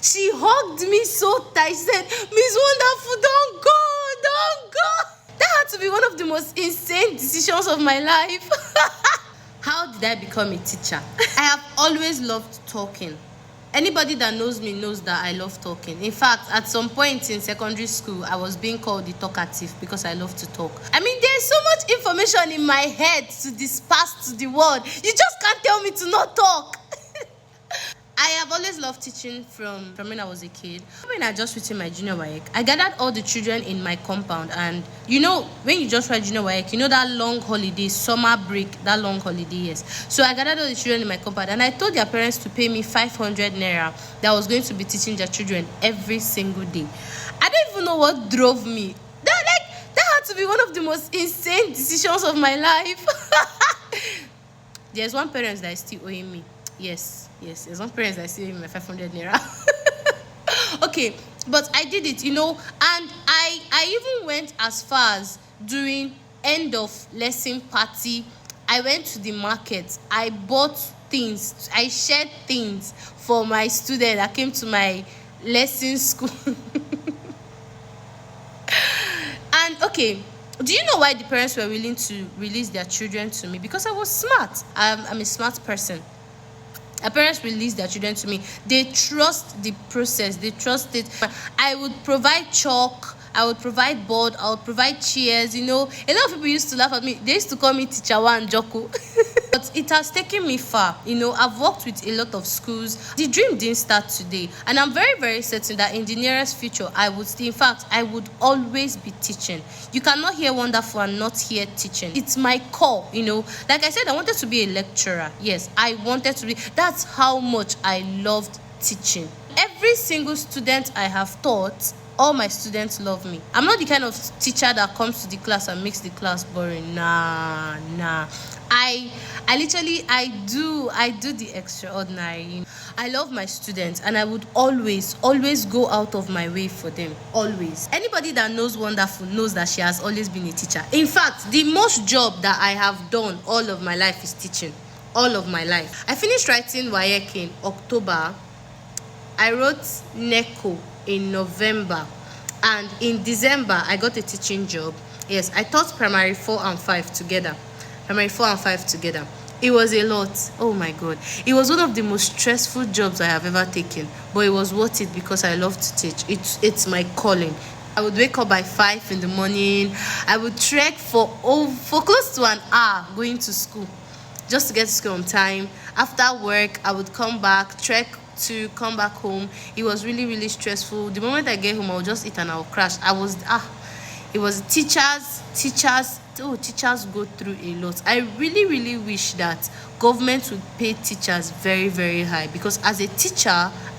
She hugged me so tight. She said, Miss Wonderful, don't go, don't go. That had to be one of the most insane decisions of my life. How did I become a teacher? I have always loved talking. Anybody that knows me knows that I love talking. In fact, at some point in secondary school, I was being called the talkative because I love to talk. I mean, there's so much information in my head to disperse to the world. You just can't tell me to not talk. I have always loved teaching from when I was a kid. When I just written my junior WAEC, I gathered all the children in my compound, and when you just write junior WAEC, that long holiday, summer break, that long holiday, yes. So I gathered all the children in my compound, and I told their parents to pay me 500 naira that I was going to be teaching their children every single day. I don't even know what drove me. That had to be one of the most insane decisions of my life. There's one parent that is still owing me. Yes, there's one parent that is still owing me 500 naira. Okay, but I did it, and I even went as far as doing end of lesson party. I went to the market. I bought things. I shared things for my student that came to my lesson school. And okay, do you know why the parents were willing to release their children to me? Because I was smart. I'm a smart person. My parents released their children to me. They trust the process. They trust it. I would provide chalk. I would provide board. I would provide chairs. A lot of people used to laugh at me. They used to call me Teacher One Joku. But it has taken me far. I've worked with a lot of schools. The dream didn't start today. And I'm very, very certain that in the nearest future, I would always be teaching. You cannot hear Wonderful and not hear teaching. It's my core, Like I said, I wanted to be a lecturer. Yes, I wanted to be. That's how much I loved teaching. Every single student I have taught, all my students love me. I'm not the kind of teacher that comes to the class and makes the class boring. Nah. I do the extraordinary. I love my students, and I would always go out of my way for them. Always. Anybody that knows Wonderful knows that she has always been a teacher. In fact, the most job that I have done all of my life is teaching. All of my life. I finished writing WAEC in October. I wrote NECO in November, and in December I got a teaching job. Yes, I taught primary 4 and 5 together. It was a lot. Oh my God, it was one of the most stressful jobs I have ever taken, but it was worth it because I love to teach. It's my calling. I would wake up by 5 in the morning. I would trek for close to an hour going to school, just to get to school on time. After work, I would come back, trek to come back home. It was really, really stressful. The moment I get home, I would just eat and I would crash. It was teachers go through a lot. I really, really wish that government would pay teachers very, very high, because as a teacher,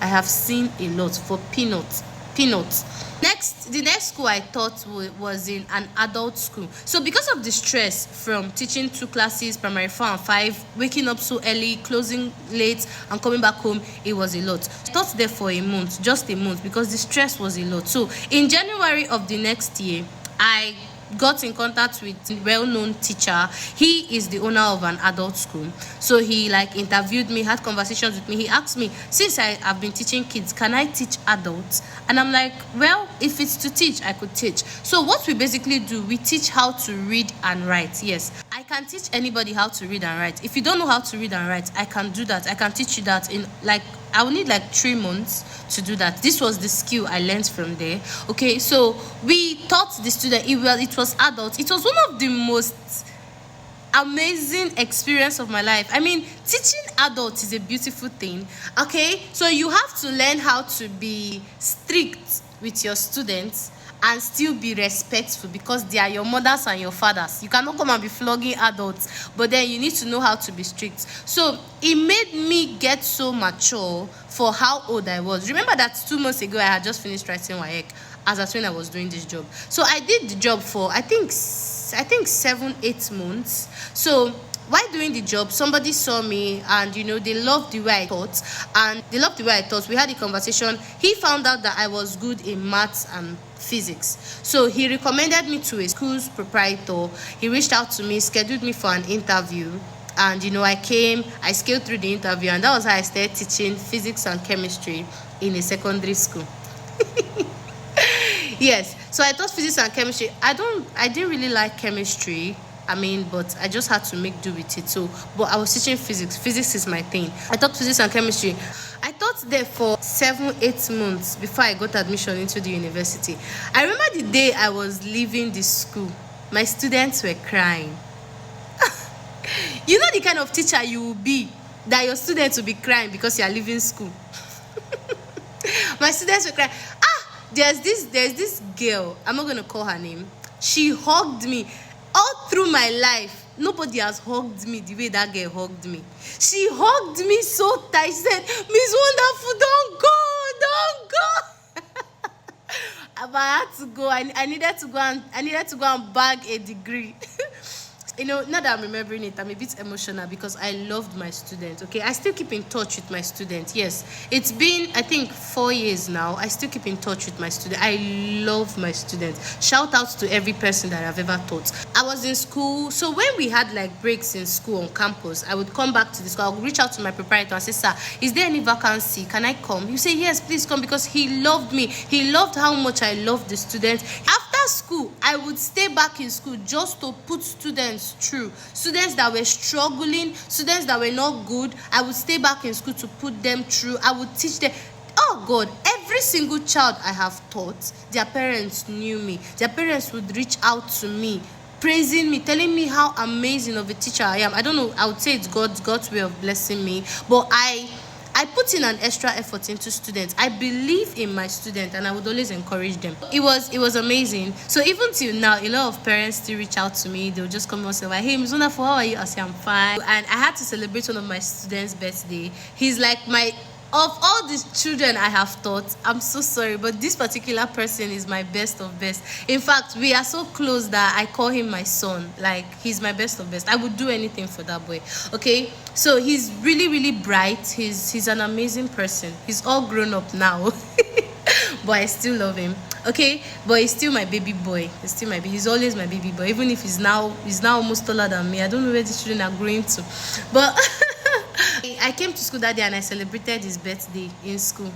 I have seen a lot for peanuts. The next school I taught was in an adult school. So because of the stress from teaching 2 classes, primary 4 and 5, waking up so early, closing late, and coming back home, it was a lot. I taught there for just a month, because the stress was a lot. So in January of the next year, I got in contact with a well-known teacher. He is the owner of an adult school. So he interviewed me, had conversations with me. He asked me, since I have been teaching kids, can I teach adults? And I'm like, well, if it's to teach, I could teach. So what we basically do, we teach how to read and write. Yes, I can teach anybody how to read and write. If you don't know how to read and write, I can do that. I can teach you that in I will need 3 months to do that. This was the skill I learned from there. Okay, so we taught the student. It was adults. It was one of the most amazing experience of my life. I mean, teaching adults is a beautiful thing. Okay, so you have to learn how to be strict with your students and still be respectful, because they are your mothers and your fathers. You cannot come and be flogging adults, but then you need to know how to be strict. So it made me get so mature for how old I was. Remember that 2 months ago I had just finished writing WAEC as at when I was doing this job. So I did the job for I think 7-8 months. So while doing the job, somebody saw me, and they loved the way I taught. We had a conversation. He found out that I was good in maths and physics, so he recommended me to a school's proprietor. He reached out to me, scheduled me for an interview, And I scaled through the interview, and that was how I started teaching physics and chemistry in a secondary school. Yes, so I taught physics and chemistry. I didn't really like chemistry. But I just had to make do with it. So, but I was teaching physics. Physics is my thing. I taught physics and chemistry. I taught there for 7, 8 months before I got admission into the university. I remember the day I was leaving the school, my students were crying. You know the kind of teacher you will be, that your students will be crying because you are leaving school. My students were crying. There's this girl. I'm not gonna call her name. She hugged me all through my life. Nobody has hugged me the way that girl hugged me. She hugged me so tight. She said, "Miss Wonderful, don't go." But I had to go. I needed to go and bag a degree. Now that I'm remembering it, I'm a bit emotional because I loved my students. Okay, I still keep in touch with my students. Yes, it's been, I think, 4 years now. I still keep in touch with my students. I love my students. Shout out to every person that I've ever taught. I was in school, so when we had like breaks in school on campus, I would come back to the school. I would reach out to my proprietor and say, "Sir, is there any vacancy? Can I come?" He say, "Yes, please come," because he loved me. He loved how much I loved the students. After school, I would stay back in school just to put students through. Students that were struggling, students that were not good, I would stay back in school to put them through. I would teach them. Oh God, every single child I have taught, their parents knew me. Their parents would reach out to me, praising me, telling me how amazing of a teacher I am. I don't know, I would say it's God's way of blessing me, but I put in an extra effort into students. I believe in my students, and I would always encourage them. It was amazing. So even till now, a lot of parents still reach out to me. They'll just come and say, like, "Hey, Ms. Wonderful, how are you?" I say, "I'm fine." And I had to celebrate one of my students' birthday. He's like of all these children I have taught, I'm so sorry, but this particular person is my best of best. In fact, we are so close that I call him my son. Like, he's my best of best. I would do anything for that boy. Okay, so he's really, really bright. He's an amazing person. He's all grown up now. But I still love him. Okay, but he's still my baby boy. He's always my baby boy. Even if he's now almost taller than me. I don't know where these children are growing to, but I came to school that day and I celebrated his birthday in school.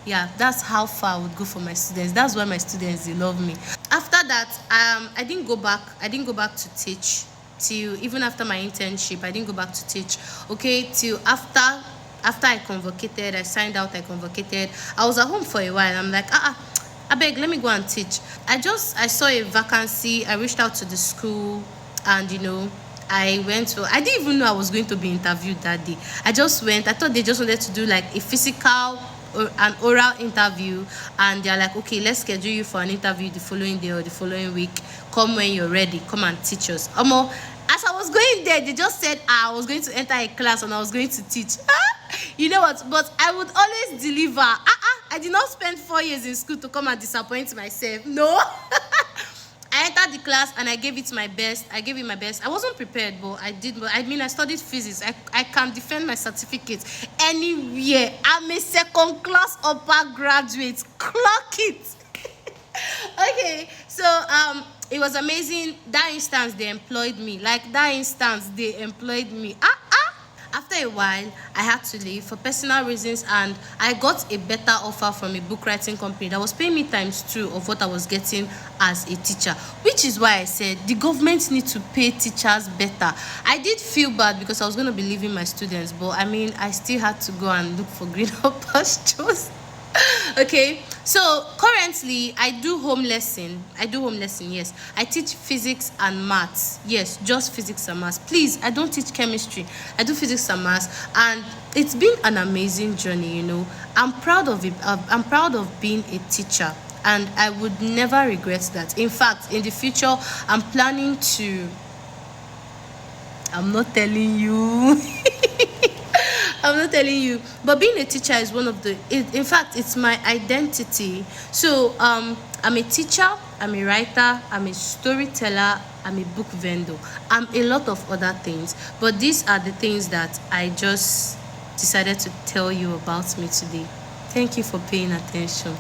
Yeah, that's how far I would go for my students. That's why my students, they love me. After that, I didn't go back to teach till even after my internship. I didn't go back to teach. Okay, till after I convocated, I signed out, I convocated. I was at home for a while. I'm like, I beg, let me go and teach. I saw a vacancy. I reached out to the school, and I didn't even know I was going to be interviewed that day. I just went. I thought they just wanted to do like a physical or an oral interview, and they're like, "Okay, let's schedule you for an interview the following day or the following week. Come when you're ready. Come and teach us." As I was going there, they just said I was going to enter a class and I was going to teach. You know what? But I would always deliver. I did not spend 4 years in school to come and disappoint myself. No. I entered the class and I gave it my best. I wasn't prepared, but I did. But I studied physics. I can defend my certificate anywhere. I'm a second class upper graduate. Clock it. Okay, so it was amazing. That instance, they employed me. After a while, I had to leave for personal reasons, and I got a better offer from a book writing company that was paying me ×2 of what I was getting as a teacher, which is why I said the government need to pay teachers better. I did feel bad because I was going to be leaving my students, but I still had to go and look for greener pastures. Okay, so currently I do home lesson. Yes, I teach physics and maths. Yes, just physics and maths. Please, I don't teach chemistry. I do physics and maths, and it's been an amazing journey. I'm proud of it. I'm proud of being a teacher, and I would never regret that. In fact, in the future, I'm planning to. I'm not telling you. I'm not telling you, but being a teacher is in fact, it's my identity. So I'm a teacher, I'm a writer, I'm a storyteller, I'm a book vendor, I'm a lot of other things, but these are the things that I just decided to tell you about me today. Thank you for paying attention.